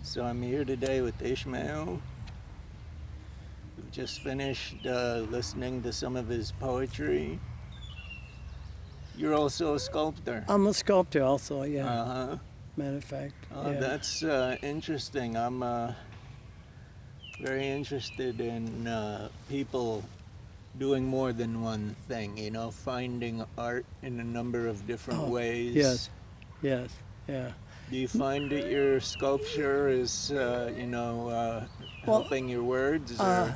So I'm here today with Ishmael. We've just finished listening to some of his poetry. You're also a sculptor. I'm a sculptor also, yeah. Uh-huh. Matter of fact, Oh, yeah. that's interesting. I'm very interested in people doing more than one thing, finding art in a number of different Oh, ways. yes, yes, yeah. Do you find that your sculpture is, Well, helping your words uh,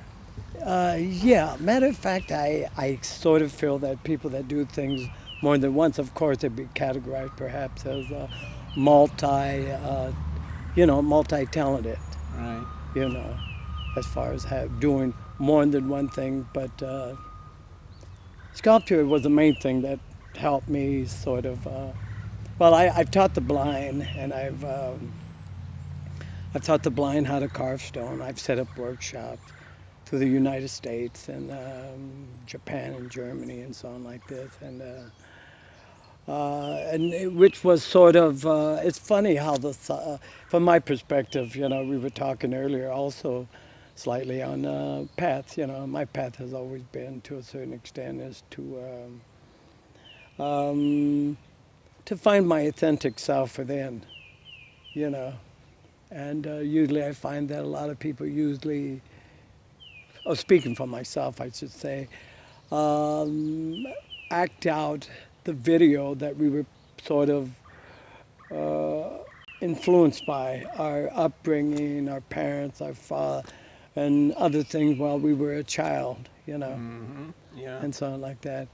or? yeah. Matter of fact, I sort of feel that people that do things more than once, of course, they'd be categorized perhaps as multi, multi-talented. Right. You know, as far as doing more than one thing. But sculpture was the main thing that helped me sort of. Well, I've taught the blind, and I've taught the blind how to carve stone. I've set up workshops through the United States and Japan and Germany and so on like this, which was sort of. It's funny how from my perspective, we were talking earlier also slightly on paths. My path has always been, to a certain extent, is to find my authentic self within. You know, and usually I find that a lot of people usually, oh, speaking for myself, I should say, um, act out the video that we were sort of uh, influenced by our upbringing, our parents, our father, and other things while we were a child, Mm-hmm. Yeah. and so on like that.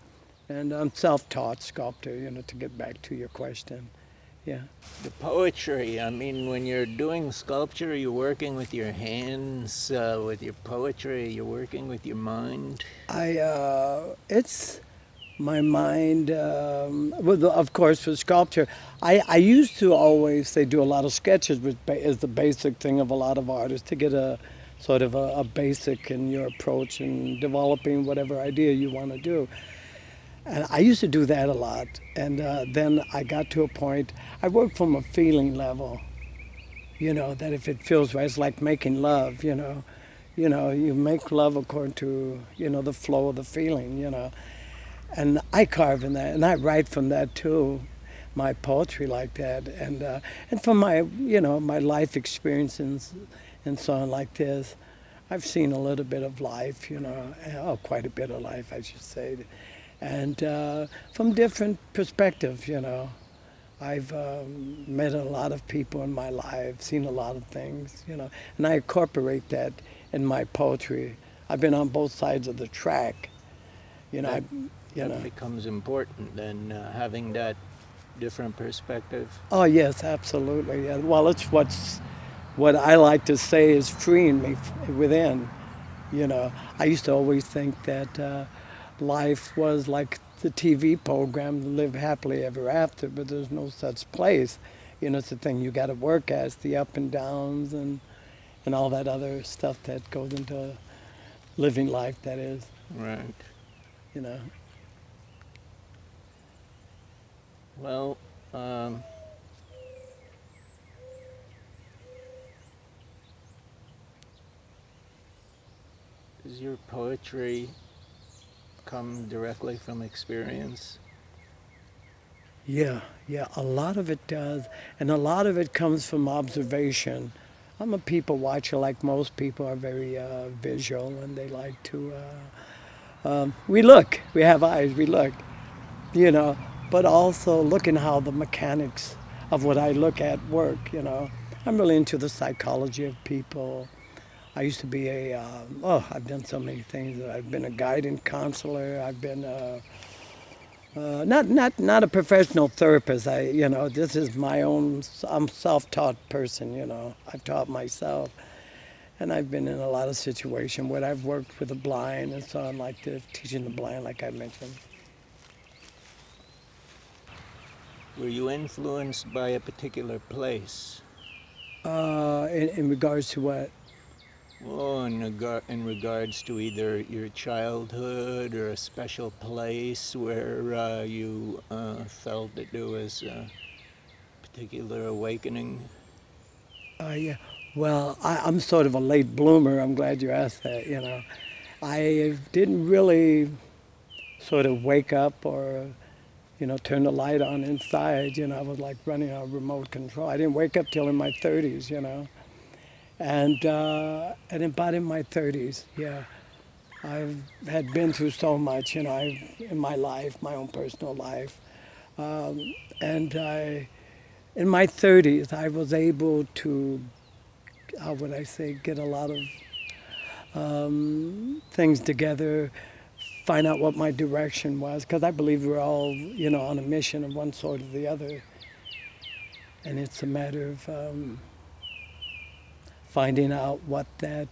And I'm self-taught sculptor, to get back to your question. Yeah. The poetry, I mean, when you're doing sculpture, you're working with your hands, with your poetry, you're working with your mind. It's my mind, of course, for sculpture. I used to always say do a lot of sketches, which is the basic thing of a lot of artists, to get a sort of a basic in your approach in developing whatever idea you want to do. And I used to do that a lot. And then I got to a point, I worked from a feeling level, that if it feels right, it's like making love, you make love according to, the flow of the feeling, and I carve in that, and I write from that too, my poetry like that, and from my my life experiences and so on like this, I've seen a little bit of life, oh, quite a bit of life, I should say, and from different perspectives, I've met a lot of people in my life, seen a lot of things, and I incorporate that in my poetry. I've been on both sides of the track, you know. That I, you that know. becomes important then, having that different perspective. Oh yes, absolutely. Yeah. Well, it's what I like to say is freeing me within. I used to always think that life was like the TV program, Live Happily Ever After, but there's no such place. It's the thing you got to work at, it's the up and downs and all that other stuff that goes into living life. That is, Right. you know. Well, um, does your poetry come directly from experience? Yeah, yeah, a lot of it does. And a lot of it comes from observation. I'm a people watcher, like most people are very visual, and they like to. We look, we have eyes, we look, you know, but also looking how the mechanics of what I look at work. I'm really into the psychology of people. I used to be I've done so many things. I've been a guidance counselor. I've been not a professional therapist. This is my own. I'm self-taught person. I've taught myself, and I've been in a lot of situations where I've worked with the blind and so on, like this, teaching the blind, like I mentioned. Were you influenced by a particular place? In regards to what? Well, in regards to either your childhood or a special place where you felt that there was a particular awakening. Yeah. Well, I'm sort of a late bloomer. I'm glad you asked that. I didn't really sort of wake up or turn the light on inside. I was like running a remote control. I didn't wake up till in my 30s. And about in my 30s, yeah, I've had been through so much. In my life, my own personal life, and in my 30s, I was able to, how would I say, get a lot of things together, find out what my direction was, because I believe we're all, on a mission of one sort or the other, and it's a matter of finding out what that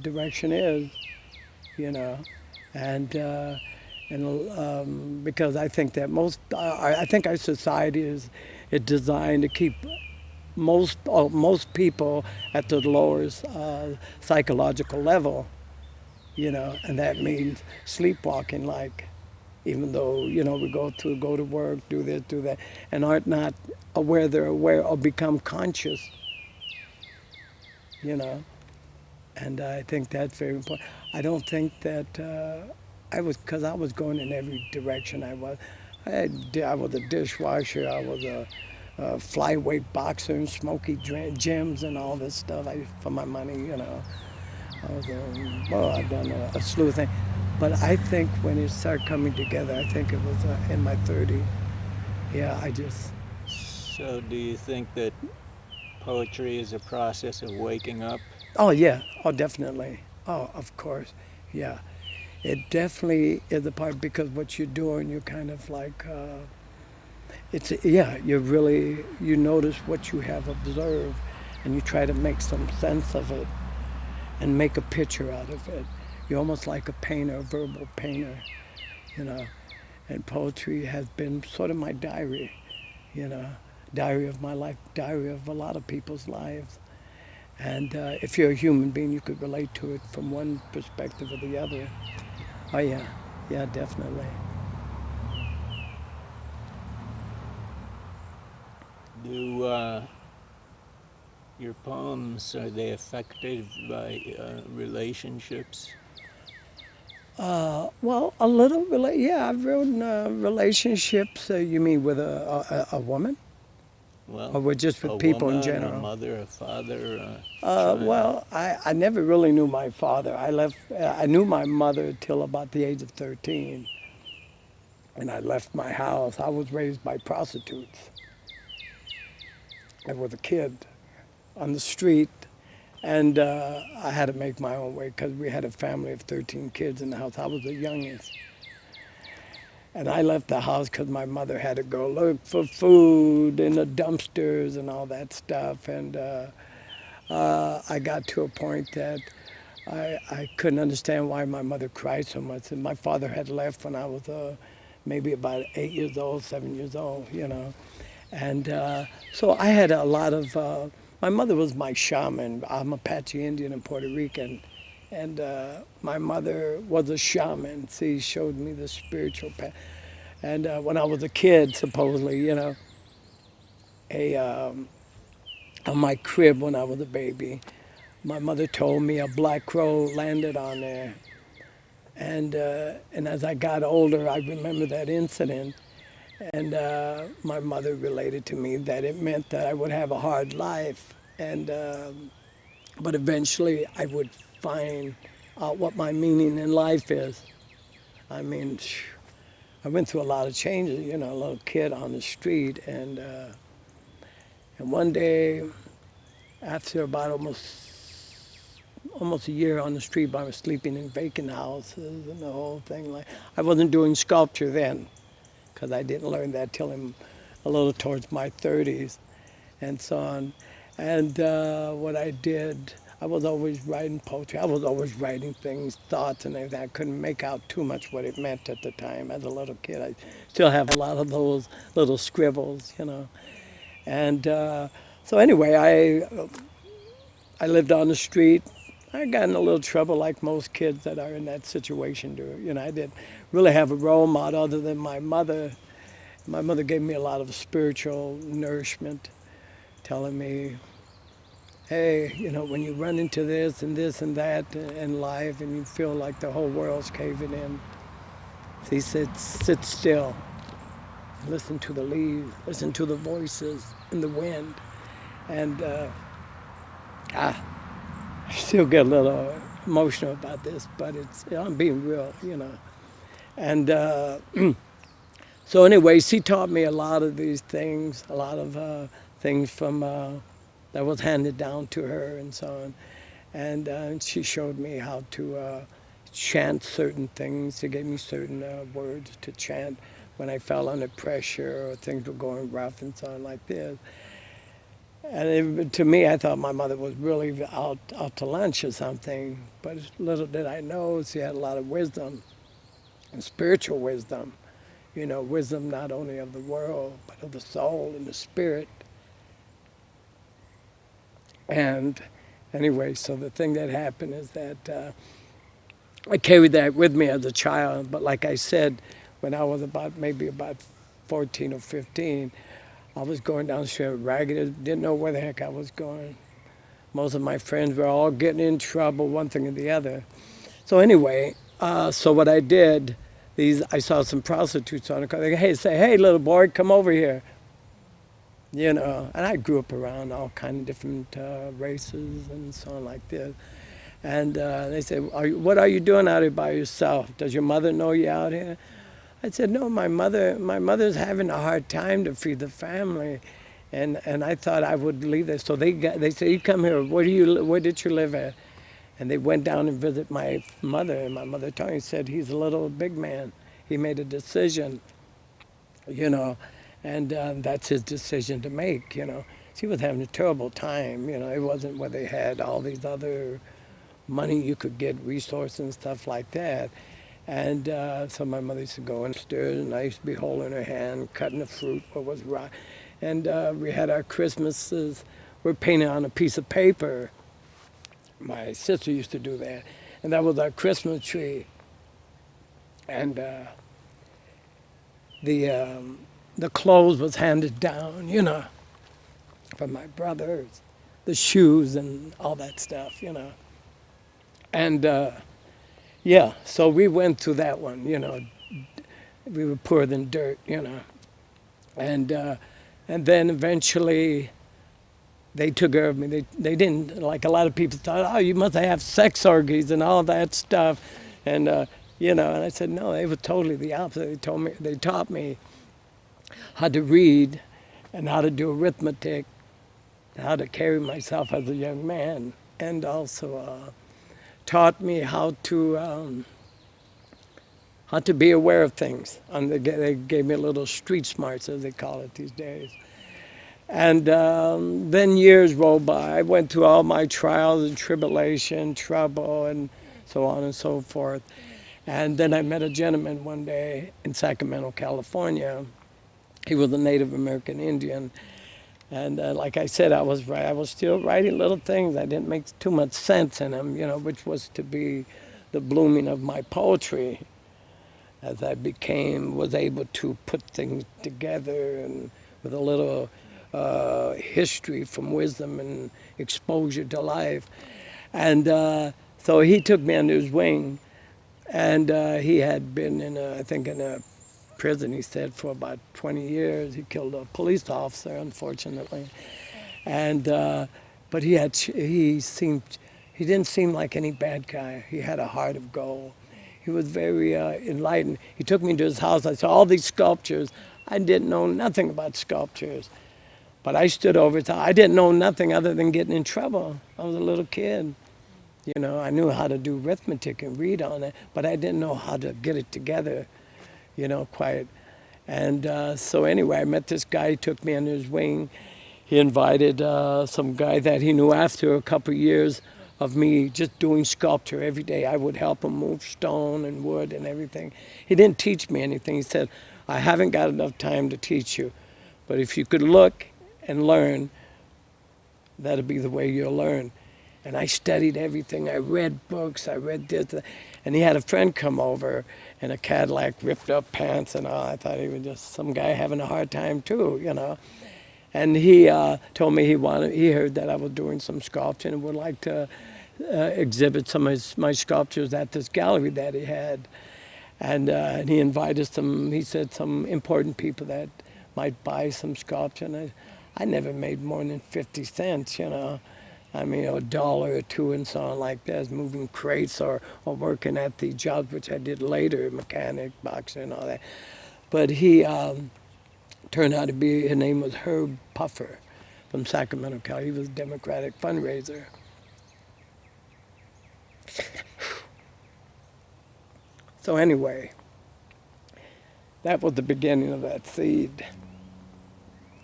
direction is, you know, and uh, because I think that I think our society is designed to keep most people at the lowest psychological level, and that means sleepwalking, like, even though, we go to work, do this, do that, and aren't not aware they're aware or become conscious, you know. And I think that's very important. I don't think that because I was going in every direction. I was a dishwasher. I was a flyweight boxer and smoky gyms and all this stuff. For my money. I was I've done a slew of things. But I think when it started coming together, I think it was in my 30s. Yeah, I just. So, do you think that poetry is a process of waking up? Oh yeah. Oh, definitely. Oh, of course. Yeah. It definitely is a part because what you're doing, you're kind of like, yeah, you notice what you have observed and you try to make some sense of it and make a picture out of it. You're almost like a painter, a verbal painter, you know. And poetry has been sort of my diary, you know, diary of my life, diary of a lot of people's lives. And if you're a human being, you could relate to it from one perspective or the other. Oh yeah, yeah, definitely. Do your poems, are they affected by relationships? Well, a little yeah. I've written relationships. You mean with a woman, or Well, with just a with people in woman, a general? mother, a father, a child. Well, I never really knew my father. I knew my mother till about the age of 13, and I left my house. I was raised by prostitutes. I was a kid on the street, and I had to make my own way because we had a family of 13 kids in the house. I was the youngest. And I left the house because my mother had to go look for food in the dumpsters and all that stuff. And I got to a point that I couldn't understand why my mother cried so much. And my father had left when I was maybe about 8 years old, 7 years old. And so I had a lot of, my mother was my shaman. I'm Apache Indian and Puerto Rican. And my mother was a shaman. She showed me the spiritual path. And when I was a kid, supposedly, a on my crib when I was a baby, my mother told me a black crow landed on there. And as I got older, I remember that incident. And my mother related to me that it meant that I would have a hard life. And but eventually I would find out what my meaning in life is. I mean, I went through a lot of changes, a little kid on the street. And one day, after about almost a year on the street, I was sleeping in vacant houses and the whole thing. Like, I wasn't doing sculpture then, because I didn't learn that till I'm a little towards my 30s and so on. And what I did, I was always writing poetry. I was always writing things, thoughts and everything. I couldn't make out too much what it meant at the time as a little kid. I still have a lot of those little scribbles. And so anyway, I lived on the street. I got in a little trouble like most kids that are in that situation do. I didn't really have a role model other than my mother. My mother gave me a lot of spiritual nourishment, telling me hey, when you run into this and that in life and you feel like the whole world's caving in, he said, sit still, listen to the leaves, listen to the voices in the wind. And I still get a little emotional about this, but I'm being real. And so, anyways, he taught me a lot of these things, a lot of things from that was handed down to her and so on. And she showed me how to chant certain things. She gave me certain words to chant when I fell under pressure or things were going rough and so on like this. And to me, I thought my mother was really out to lunch or something. But little did I know, she had a lot of wisdom and spiritual wisdom. Wisdom not only of the world, but of the soul and the spirit. And anyway, so the thing that happened is that I carried that with me as a child. But like I said, when I was maybe about 14 or 15, I was going down the street ragged, didn't know where the heck I was going. Most of my friends were all getting in trouble, one thing or the other. So anyway, so what I did, I saw some prostitutes on the car. They say, hey, little boy, come over here. And I grew up around all kind of different races and so on like this. And they said, what are you doing out here by yourself? Does your mother know you out here? I said, no, my mother's having a hard time to feed the family. And I thought I would leave there. So they said, you come here, where did you live at? And they went down and visit my mother. And my mother told me, said, he's a little big man. He made a decision, and that's his decision to make. She was having a terrible time. It wasn't where they had all these other money you could get, resources and stuff like that. And so my mother used to go upstairs, and I used to be holding her hand, cutting the fruit, what was right. And we had our Christmases, we're painting on a piece of paper. My sister used to do that. And that was our Christmas tree. And the clothes was handed down, from my brothers, the shoes and all that stuff. And yeah, so we went through that one, we were poorer than dirt, and then eventually they took care of me. They didn't, like a lot of people thought, oh, you must have sex orgies and all that stuff, and and I said no, they were totally the opposite. They taught me how to read and how to do arithmetic, how to carry myself as a young man, and also taught me how to be aware of things. And they gave me a little street smarts, as they call it these days. And then years rolled by. I went through all my trials and tribulation, trouble, and so on and so forth. And then I met a gentleman one day in Sacramento, California. He was a Native American Indian. And like I said, I was still writing little things. I didn't make too much sense in them, which was to be the blooming of my poetry as I was able to put things together and with a little history from wisdom and exposure to life. And so he took me under his wing, and he had been in a prison, he said, for about 20 years. He killed a police officer, unfortunately. And but he didn't seem like any bad guy. He had a heart of gold. He was very enlightened. He took me to his house. I saw all these sculptures. I didn't know nothing about sculptures. But I stood over it. I didn't know nothing other than getting in trouble. I was a little kid. I knew how to do arithmetic and read on it, but I didn't know how to get it together, quite. And so anyway, I met this guy. He took me under his wing. He invited some guy that he knew after a couple of years of me just doing sculpture every day. I would help him move stone and wood and everything. He didn't teach me anything. He said, I haven't got enough time to teach you, but if you could look and learn, that'll be the way you'll learn. And I studied everything. I read books. I read this. And he had a friend come over in a Cadillac, ripped up pants and all. I thought he was just some guy having a hard time too, And he told me he heard that I was doing some sculpture and would like to exhibit some of my sculptures at this gallery that he had. And he invited he said, some important people that might buy some sculpture. And I never made more than 50 cents, you know. I mean, a dollar or two and so on like that, moving crates or working at the jobs, which I did later, mechanic, boxer, and all that. But he turned out to be, his name was Herb Puffer from Sacramento, California. He was a Democratic fundraiser. So anyway, that was the beginning of that seed.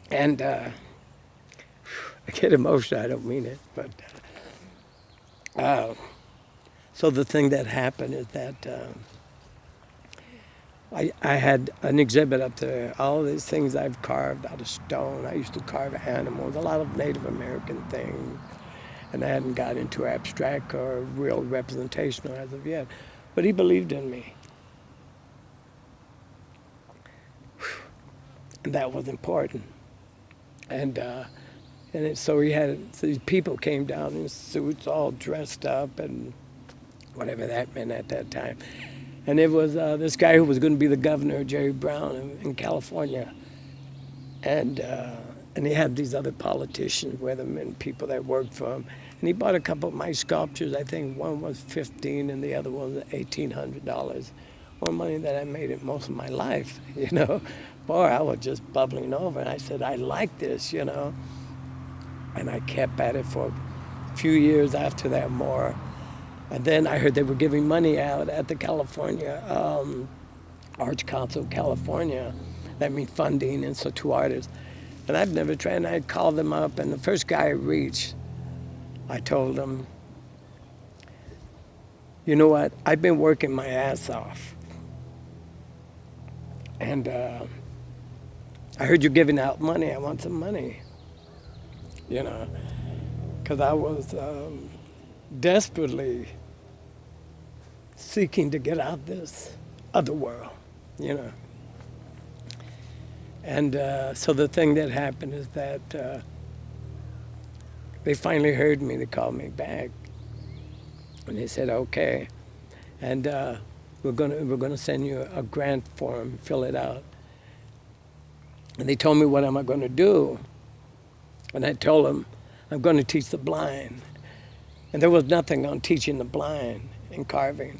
And I get emotional, I don't mean it, but so the thing that happened is that I had an exhibit up there, all these things I've carved out of stone. I used to carve animals, a lot of Native American things, and I hadn't got into abstract or real representational as of yet. But he believed in me. And that was important. So he had, so these people came down in suits, all dressed up, and whatever that meant at that time. And it was this guy who was going to be the governor, Jerry Brown, in California. And he had these other politicians with him and people that worked for him. And he bought a couple of my sculptures. I think one was $15 and the other one was $1,800. More money than I made in most of my life, you know. Boy, I was just bubbling over. And I said, I like this, you know. And I kept at it for a few years after that more. And then I heard they were giving money out at the California Arts Council of California. That means funding, and so to artists. And I've never tried, and I called them up, and the first guy I reached, I told him, you know what, I've been working my ass off. And I heard you're giving out money, I want some money. You know, because I was desperately seeking to get out this other world, you know. And so the thing that happened is that they finally heard me. They called me back, and they said, "Okay, and we're gonna send you a grant form. Fill it out." And they told me what am I going to do, and I told them I'm going to teach the blind. And there was nothing on teaching the blind in carving.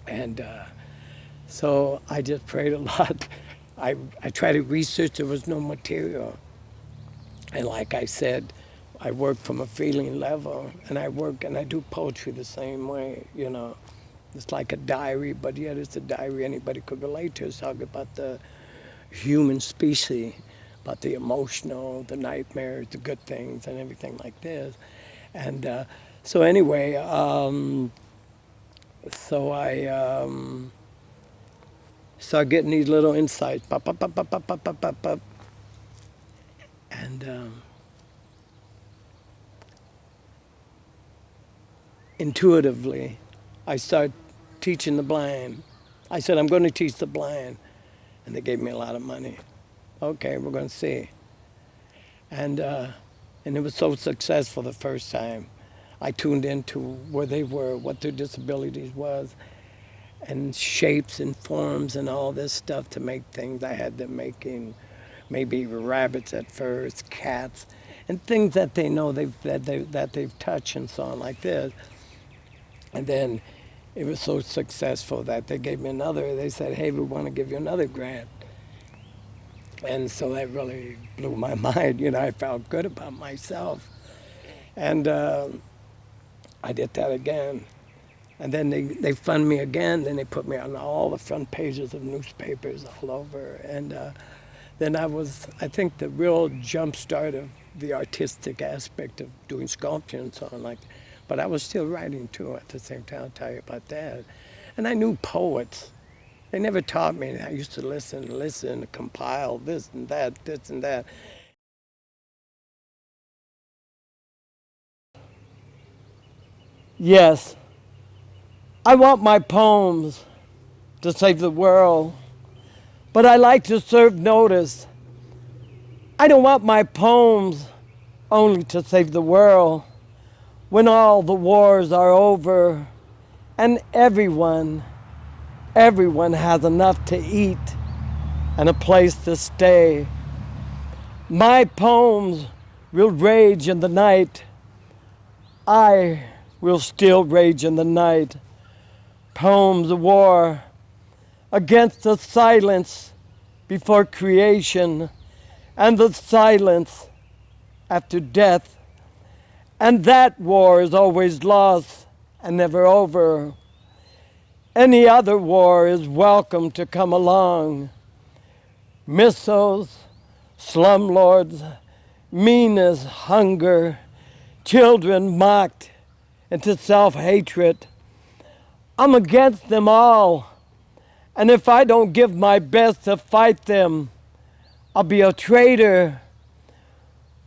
And so I just prayed a lot. I tried to research, there was no material. And like I said, I work from a feeling level, and I do poetry the same way, you know. It's like a diary, but yet it's a diary anybody could relate to. It's talking about the human species, about the emotional, the nightmares, the good things, and everything like this. And so anyway, so I start getting these little insights, pop, pop, pop, pop, pop, pop, pop, pop, pop. And intuitively, I start teaching the blind. I said, I'm going to teach the blind. And they gave me a lot of money. Okay, we're going to see. And it was so successful the first time. I tuned into where they were, what their disabilities was, and shapes and forms and all this stuff to make things. I had them making maybe rabbits at first, cats, and things that they know that they've touched and so on like this. And then it was so successful that they gave me another. They said, hey, we want to give you another grant. And so that really blew my mind. You know, I felt good about myself. And I did that again. And then they fund me again. Then they put me on all the front pages of newspapers all over. And then I think the real jump start of the artistic aspect of doing sculpture and so on like that. But I was still writing too at the same time. I'll tell you about that. And I knew poets. They never taught me. I used to listen, compile this and that, this and that. Yes, I want my poems to save the world, but I like to serve notice I don't want my poems only to save the world when all the wars are over and everyone has enough to eat and a place to stay. My poems will rage in the night. I will still rage in the night. Poems of war against the silence before creation and the silence after death. And that war is always lost and never over. Any other war is welcome to come along. Missiles, slumlords, meanness, hunger, children mocked into self-hatred. I'm against them all. And if I don't give my best to fight them, I'll be a traitor.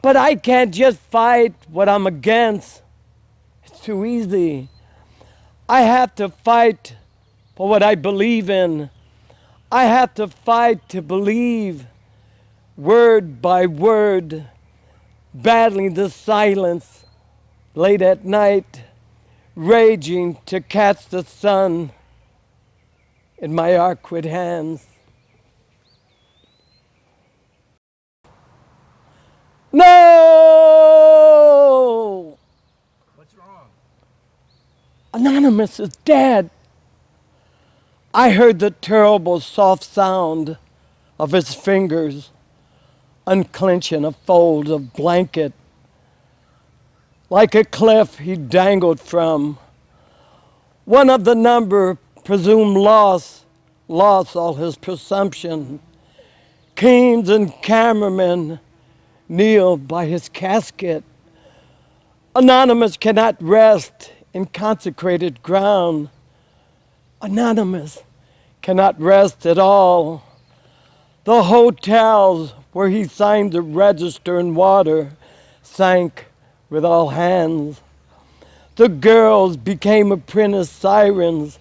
But I can't just fight what I'm against. It's too easy. I have to fight for what I believe in. I have to fight to believe, word by word, battling the silence late at night, raging to catch the sun in my awkward hands. No! What's wrong? Anonymous is dead. I heard the terrible soft sound of his fingers unclenching a fold of blanket. Like a cliff he dangled from. One of the number presumed lost all his presumption. Kings and cameramen kneel by his casket. Anonymous cannot rest in consecrated ground. Anonymous cannot rest at all. The hotels where he signed the register in water sank with all hands. The girls became apprentice sirens.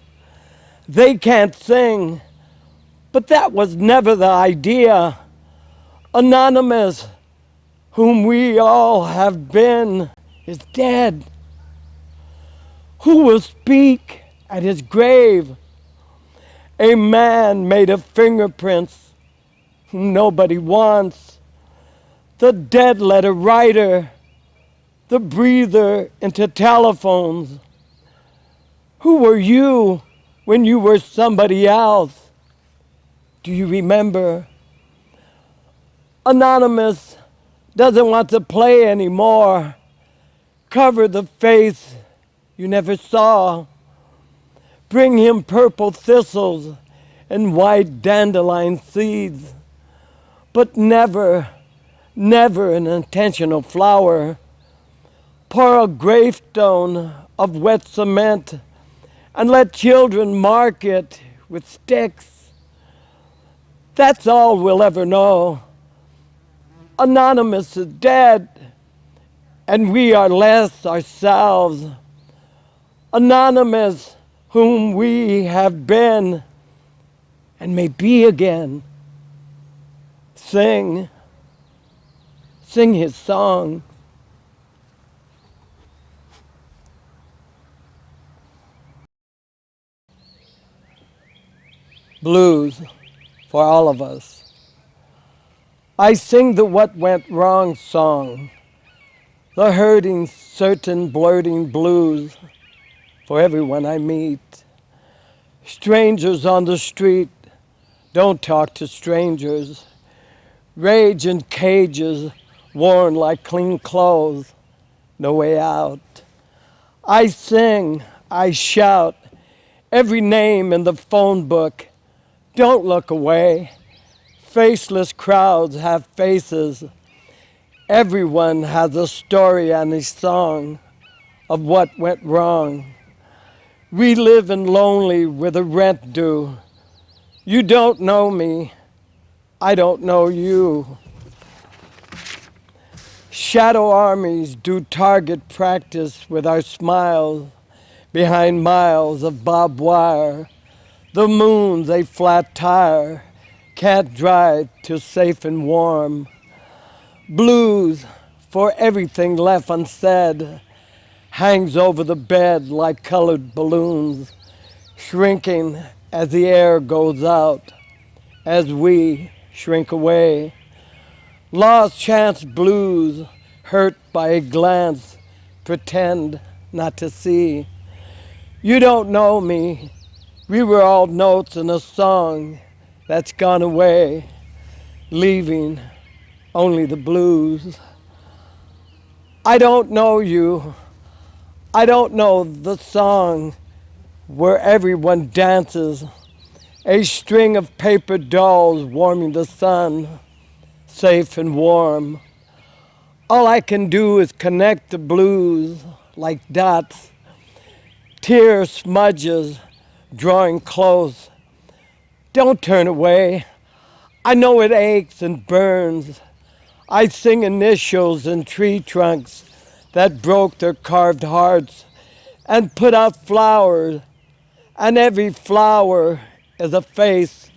They can't sing, but that was never the idea. Anonymous, whom we all have been, is dead. Who will speak at his grave? A man made of fingerprints whom nobody wants. The dead letter writer, the breather into telephones. Who were you when you were somebody else? Do you remember? Anonymous doesn't want to play anymore. Cover the face you never saw. Bring him purple thistles and white dandelion seeds, but never an intentional flower. Pour a gravestone of wet cement and let children mark it with sticks. That's all we'll ever know. Anonymous is dead, and we are less ourselves. Anonymous, whom we have been and may be again. Sing his song. Blues for all of us. I sing the what went wrong song, the hurting, certain, blurting blues for everyone I meet. Strangers on the street, don't talk to strangers. Rage in cages, worn like clean clothes, no way out. I sing, I shout, every name in the phone book. Don't look away. Faceless crowds have faces. Everyone has a story and a song of what went wrong. We live in lonely with a rent due. You don't know me. I don't know you. Shadow armies do target practice with our smiles behind miles of barbed wire. The moon's a flat tire, can't drive till safe and warm. Blues for everything left unsaid hangs over the bed like colored balloons, shrinking as the air goes out, as we shrink away. Lost chance blues, hurt by a glance, pretend not to see. You don't know me. We were all notes in a song that's gone away, leaving only the blues. I don't know you. I don't know the song where everyone dances, a string of paper dolls warming the sun, safe and warm. All I can do is connect the blues like dots, tear smudges drawing close. Don't turn away. I know it aches and burns. I sing initials in tree trunks that broke their carved hearts and put out flowers, and every flower is a face.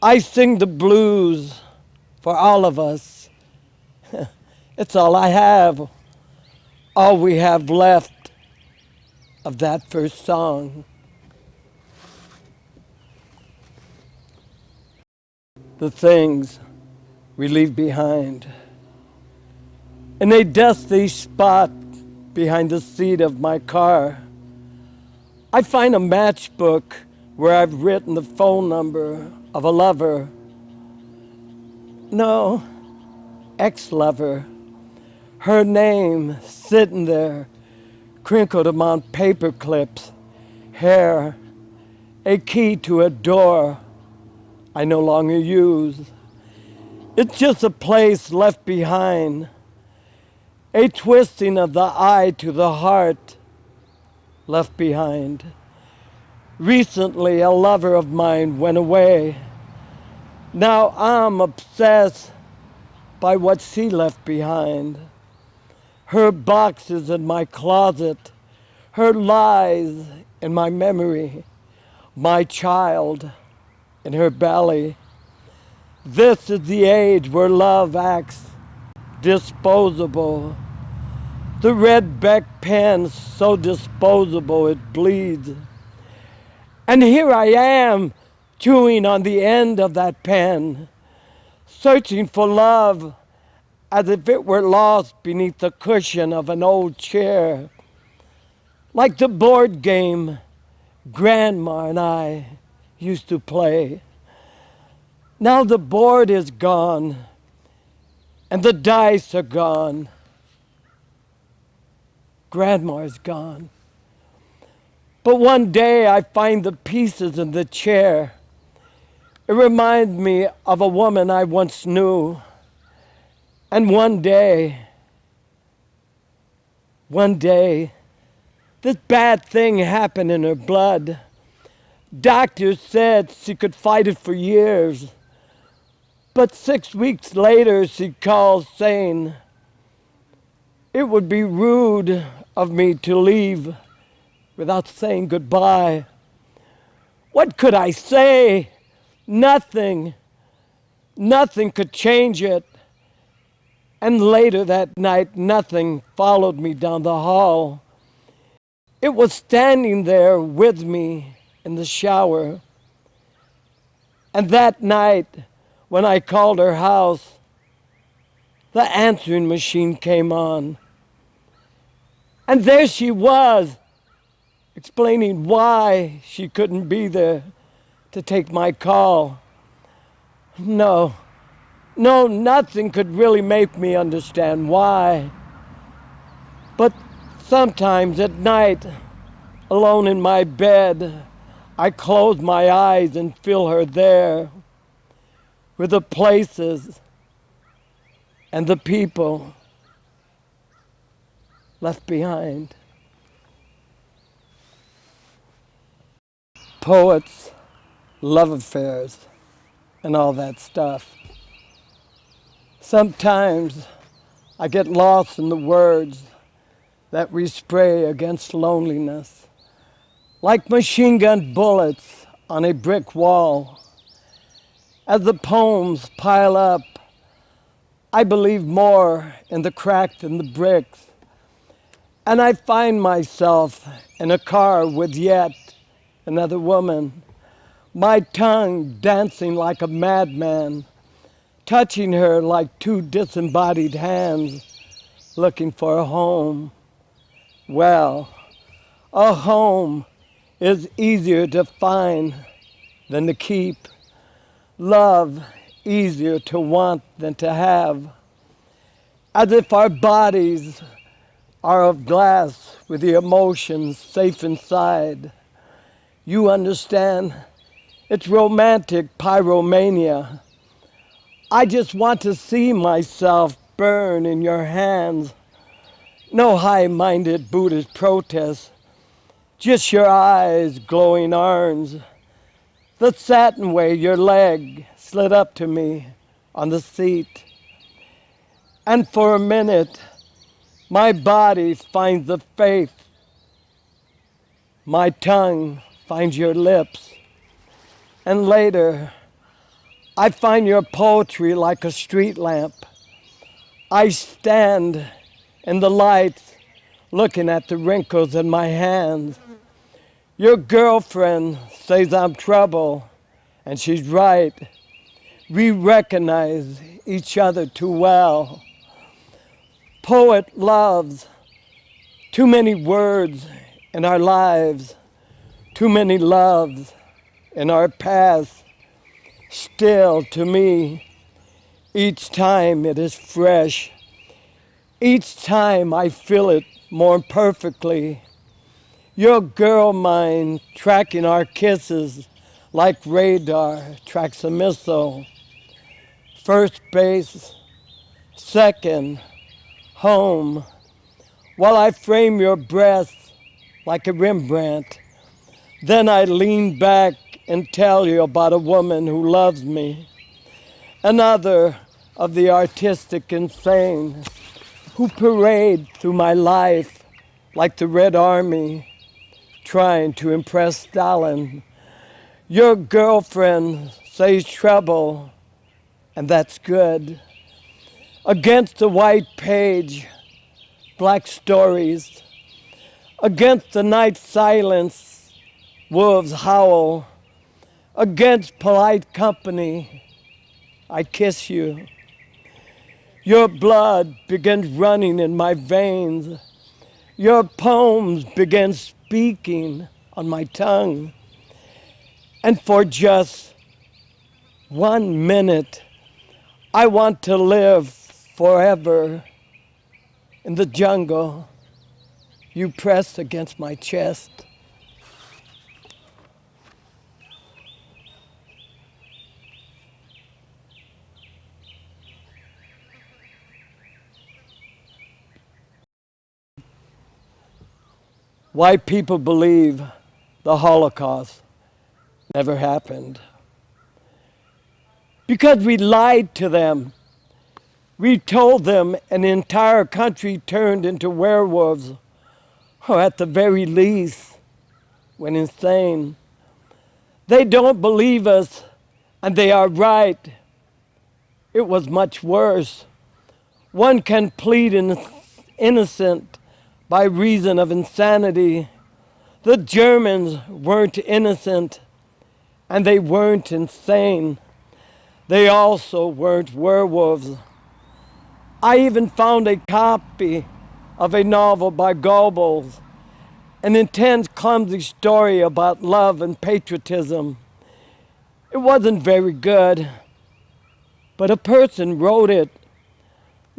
I sing the blues for all of us. It's all I have, all we have left of that first song. The things we leave behind. In a dusty spot behind the seat of my car, I find a matchbook where I've written the phone number of a lover. No, ex-lover. Her name sitting there, crinkled among paper clips, hair, a key to a door I no longer use. It's just a place left behind, a twisting of the eye to the heart left behind. Recently, a lover of mine went away. Now I'm obsessed by what she left behind. Her boxes in my closet, her lies in my memory, my child in her belly. This is the age where love acts disposable. The red back pen so disposable it bleeds. And here I am, chewing on the end of that pen, searching for love as if it were lost beneath the cushion of an old chair. Like the board game Grandma and I used to play. Now the board is gone and the dice are gone. Grandma is gone. But one day I find the pieces in the chair. It reminds me of a woman I once knew. And one day, this bad thing happened in her blood. Doctors said she could fight it for years. But 6 weeks later, she calls saying, it would be rude of me to leave without saying goodbye. What could I say? Nothing. Nothing could change it. And later that night, nothing followed me down the hall. It was standing there with me in the shower. And that night, when I called her house, the answering machine came on. And there she was, explaining why she couldn't be there to take my call. No, nothing could really make me understand why. But sometimes at night, alone in my bed, I close my eyes and feel her there, with the places and the people left behind. Poets, love affairs, and all that stuff. Sometimes I get lost in the words that we spray against loneliness, like machine gun bullets on a brick wall. As the poems pile up, I believe more in the crack than the bricks. And I find myself in a car with yet another woman, my tongue dancing like a madman, touching her like two disembodied hands, looking for a home. Well, a home is easier to find than to keep. Love easier to want than to have. As if our bodies are of glass with the emotions safe inside. You understand? It's romantic pyromania. I just want to see myself burn in your hands. No high-minded Buddhist protest, just your eyes glowing orange. The satin way your leg slid up to me on the seat. And for a minute, my body finds the faith. My tongue finds your lips. And later, I find your poetry like a street lamp. I stand in the lights looking at the wrinkles in my hands. Your girlfriend says I'm trouble, and she's right. We recognize each other too well. Poet loves too many words in our lives, too many loves in our past. Still, to me, each time it is fresh. Each time I feel it more perfectly. Your girl mind tracking our kisses like radar tracks a missile. First base, second, home, while I frame your breasts like a Rembrandt. Then I lean back and tell you about a woman who loves me, another of the artistic insane who parade through my life like the Red Army trying to impress Stalin. Your girlfriend says trouble, and that's good. Against the white page, black stories. Against the night silence, wolves howl. Against polite company, I kiss you. Your blood begins running in my veins. Your poems begin speaking on my tongue. And for just 1 minute, I want to live forever in the jungle. You press against my chest. Why people believe the Holocaust never happened. Because we lied to them. We told them an entire country turned into werewolves, or at the very least, went insane. They don't believe us, and they are right. It was much worse. One can plead innocent by reason of insanity. The Germans weren't innocent, and they weren't insane. They also weren't werewolves. I even found a copy of a novel by Goebbels, an intense, clumsy story about love and patriotism. It wasn't very good, but a person wrote it.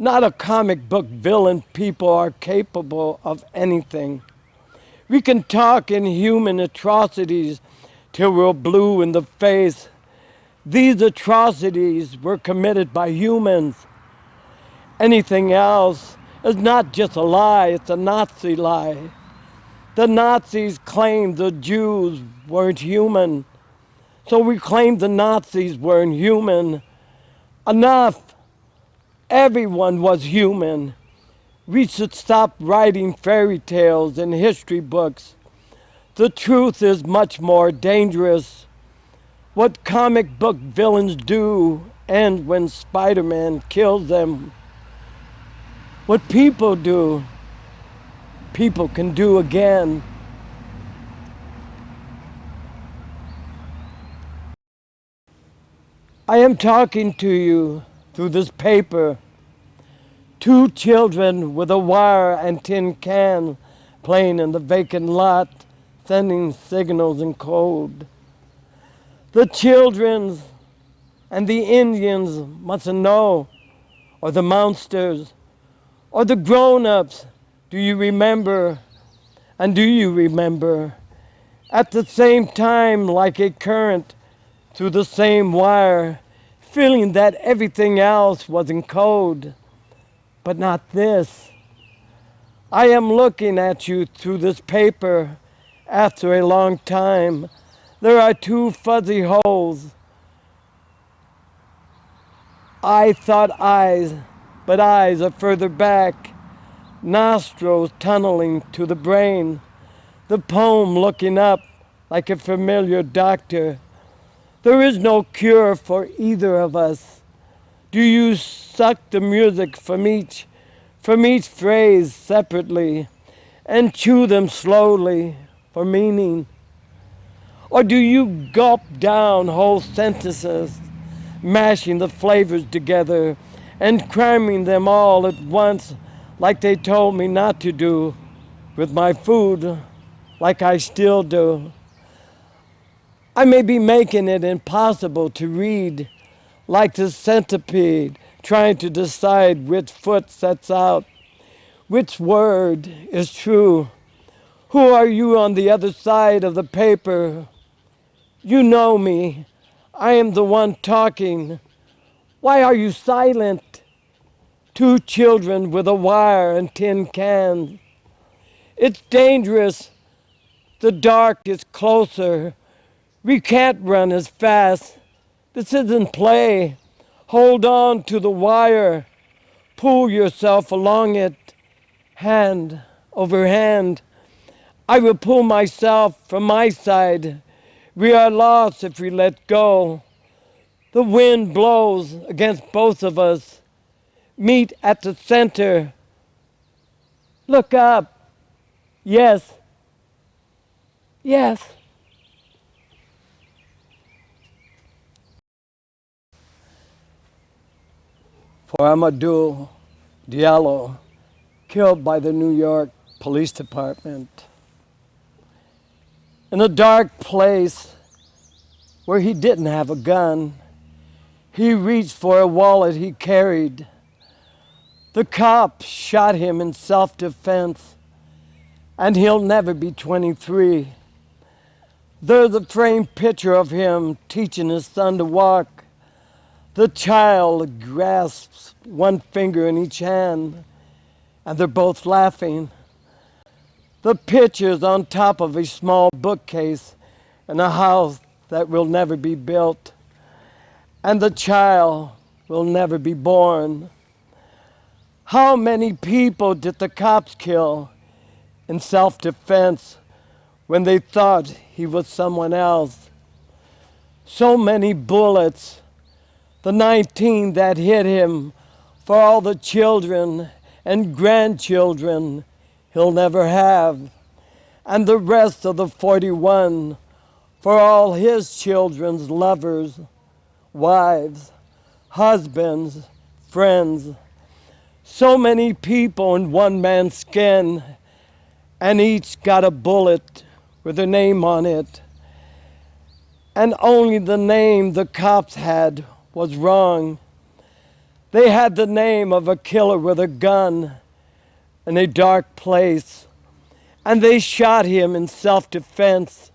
Not a comic book villain. People are capable of anything. We can talk in human atrocities till we're blue in the face. These atrocities were committed by humans. Anything else is not just a lie, it's a Nazi lie. The Nazis claimed the Jews weren't human, so we claimed the Nazis weren't human. Enough. Everyone was human. We should stop writing fairy tales in history books. The truth is much more dangerous. What comic book villains do end when Spider-Man kills them. What people do, people can do again. I am talking to you through this paper. Two children with a wire and tin can playing in the vacant lot, sending signals in code. The children and the Indians mustn't know, or the monsters, or the grown-ups. Do you remember? And do you remember? At the same time, like a current through the same wire, feeling that everything else was in code, but not this. I am looking at you through this paper after a long time. There are two fuzzy holes. I thought eyes, but eyes are further back. Nostrils tunneling to the brain. The poem looking up like a familiar doctor. There is no cure for either of us. Do you suck the music from each phrase separately and chew them slowly for meaning? Or do you gulp down whole sentences, mashing the flavors together and cramming them all at once like they told me not to do with my food, like I still do? I may be making it impossible to read, like the centipede trying to decide which foot sets out, which word is true. Who are you on the other side of the paper? You know me. I am the one talking. Why are you silent? Two children with a wire and tin cans. It's dangerous. The dark is closer. We can't run as fast. This isn't play. Hold on to the wire. Pull yourself along it, hand over hand. I will pull myself from my side. We are lost if we let go. The wind blows against both of us. Meet at the center. Look up. Yes. Yes. For Amadou Diallo, killed by the New York Police Department. In a dark place where he didn't have a gun, he reached for a wallet he carried. The cop shot him in self-defense, and he'll never be 23. There's a framed picture of him teaching his son to walk. The child grasps one finger in each hand, and they're both laughing. The picture's on top of a small bookcase in a house that will never be built, and the child will never be born. How many people did the cops kill in self-defense when they thought he was someone else? So many bullets. The 19 that hit him, for all the children and grandchildren he'll never have, and the rest of the 41 for all his children's lovers, wives, husbands, friends. So many people in one man's skin, and each got a bullet with a name on it. And only the name the cops had was wrong. They had the name of a killer with a gun in a dark place, and they shot him in self-defense.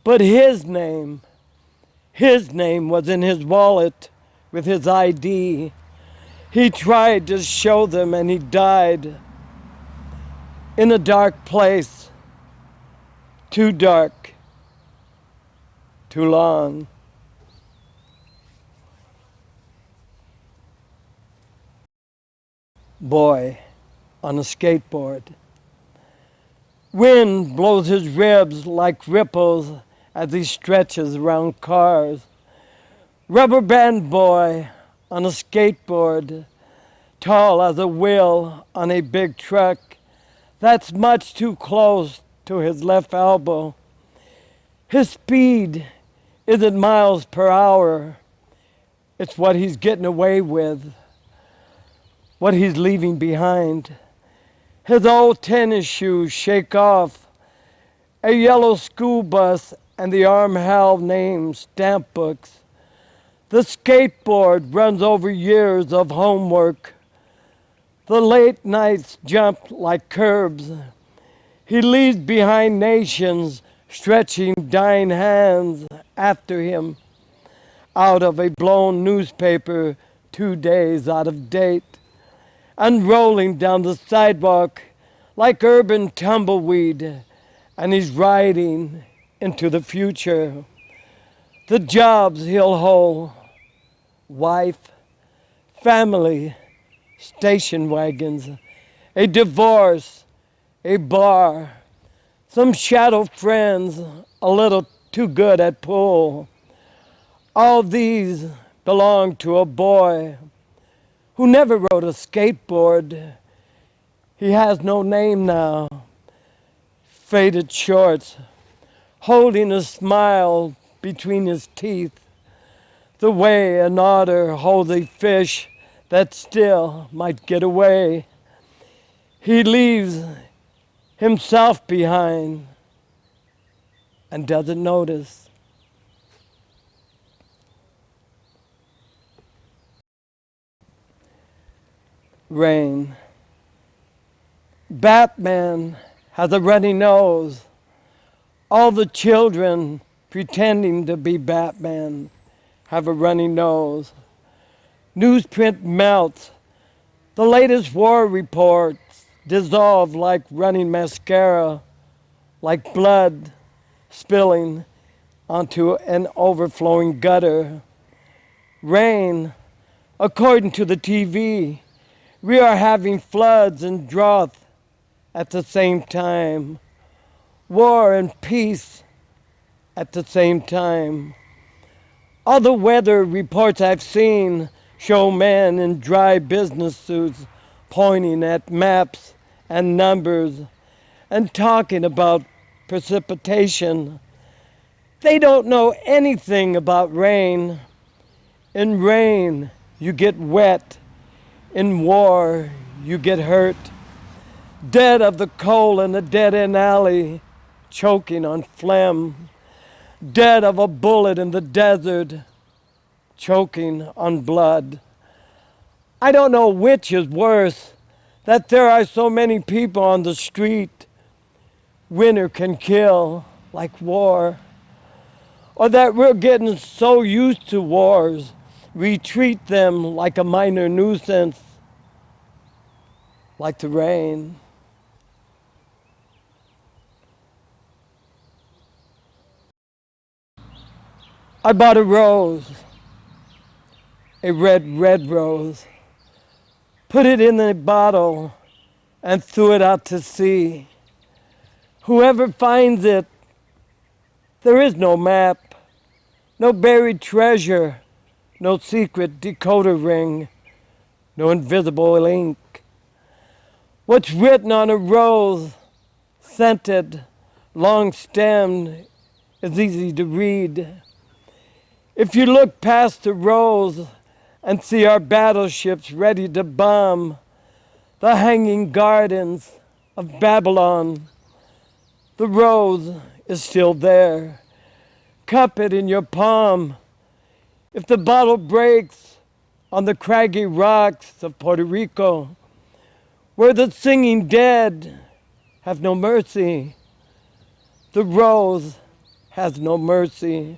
But his name was in his wallet with his ID. He tried to show them, and he died in a dark place. Too dark, too long. Boy on a skateboard. Wind blows his ribs like ripples as he stretches around cars. Rubber band boy on a skateboard, tall as a wheel on a big truck that's much too close to his left elbow. His speed isn't miles per hour. It's what he's getting away with, what he's leaving behind. His old tennis shoes shake off, a yellow school bus and the arm-held name stamp books. The skateboard runs over years of homework. The late nights jump like curbs. He leaves behind nations stretching dying hands after him out of a blown newspaper 2 days out of date, unrolling down the sidewalk like urban tumbleweed, and he's riding into the future. The jobs he'll hold, wife, family, station wagons, a divorce, a bar, some shadow friends a little too good at pool. All these belong to a boy who never rode a skateboard. He has no name now. Faded shorts, holding a smile between his teeth, the way an otter holds a fish that still might get away. He leaves himself behind and doesn't notice. Rain. Batman has a runny nose. All the children pretending to be Batman have a runny nose. Newsprint melts. The latest war reports dissolve like running mascara, like blood spilling onto an overflowing gutter. Rain, according to the TV, we are having floods and drought at the same time. War and peace at the same time. All the weather reports I've seen show men in dry business suits pointing at maps and numbers and talking about precipitation. They don't know anything about rain. In rain, you get wet. In war, you get hurt. Dead of the cold in a dead-end alley, choking on phlegm. Dead of a bullet in the desert, choking on blood. I don't know which is worse, that there are so many people on the street, winter can kill like war, or that we're getting so used to wars, we treat them like a minor nuisance, like the rain. I bought a rose, a red rose, put it in a bottle and threw it out to sea. Whoever finds it, there is no map, no buried treasure, no secret decoder ring, no invisible ink. What's written on a rose, scented, long-stemmed, is easy to read. If you look past the rose and see our battleships ready to bomb the hanging gardens of Babylon, the rose is still there. Cup it in your palm. If the bottle breaks on the craggy rocks of Puerto Rico, where the singing dead have no mercy, the rose has no mercy.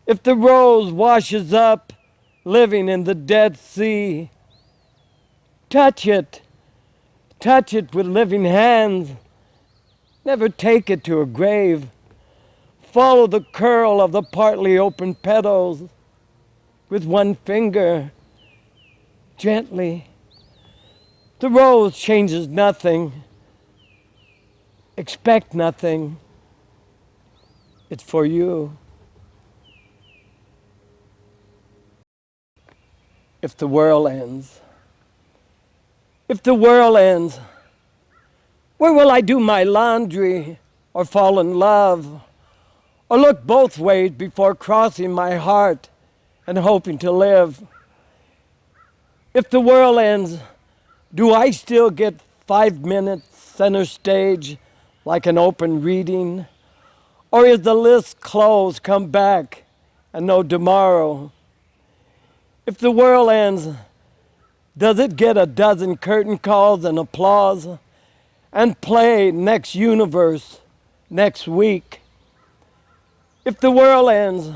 If the rose washes up, living in the Dead Sea, touch it with living hands. Never take it to a grave. Follow the curl of the partly open petals with one finger, gently. The rose changes nothing. Expect nothing. It's for you. if the world ends. If the world ends, where will I do my laundry or fall in love or look both ways before crossing my heart and hoping to live? If the world ends, do I still get 5 minutes center stage like an open reading? Or is the list closed, come back, and no tomorrow? If the world ends, does it get a dozen curtain calls and applause and play next universe next week? If the world ends,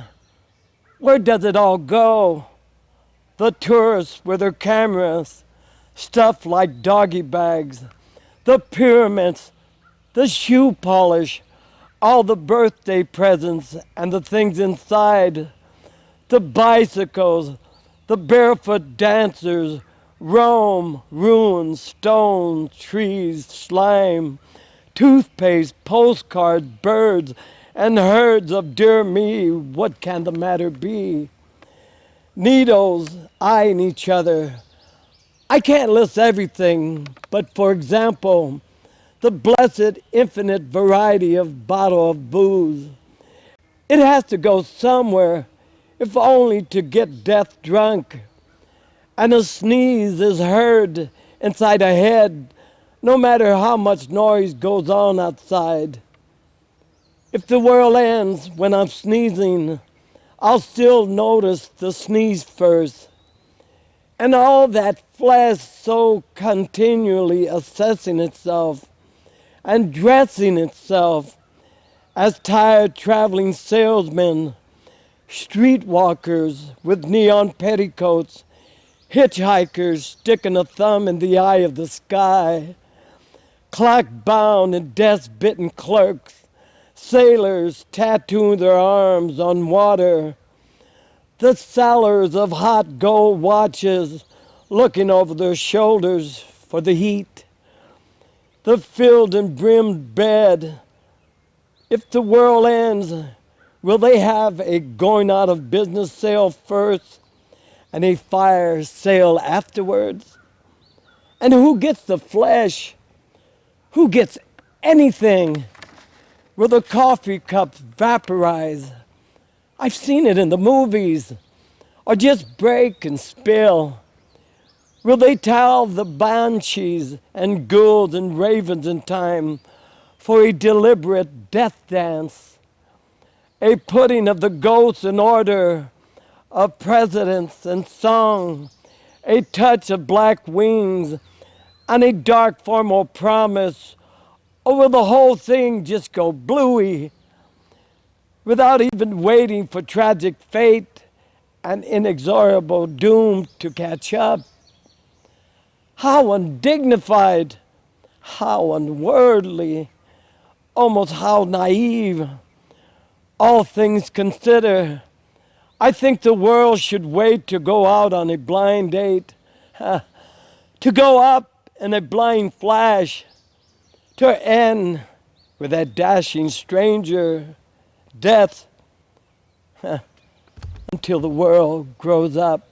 where does it all go? The tourists with their cameras stuffed like doggy bags, the pyramids, the shoe polish, all the birthday presents and the things inside, the bicycles, the barefoot dancers, Rome, ruins, stones, trees, slime, toothpaste, postcards, birds, and herds of dear me, what can the matter be? Needles eyeing each other. I can't list everything, but for example, the blessed infinite variety of bottle of booze. It has to go somewhere, if only to get death drunk. And a sneeze is heard inside a head, no matter how much noise goes on outside. If the world ends when I'm sneezing, I'll still notice the sneeze first. And all that flesh so continually assessing itself and dressing itself as tired traveling salesmen, streetwalkers with neon petticoats, hitchhikers sticking a thumb in the eye of the sky, clock-bound and death-bitten clerks, sailors tattooing their arms on water, the sellers of hot gold watches looking over their shoulders for the heat, the filled and brimmed bed. If the world ends, will they have a going out of business sale first and a fire sale afterwards? And who gets the flesh? Who gets anything? Will the coffee cups vaporize? I've seen it in the movies. Or just break and spill? Will they tell the banshees and ghouls and ravens in time for a deliberate death dance? A putting of the ghosts in order of presidents and song, a touch of black wings, and a dark formal promise, or will the whole thing just go bluey without even waiting for tragic fate and inexorable doom to catch up? How undignified, how unworldly, almost how naive. All things considered, I think the world should wait to go out on a blind date, to go up in a blind flash, to end with that dashing stranger, death, until the world grows up.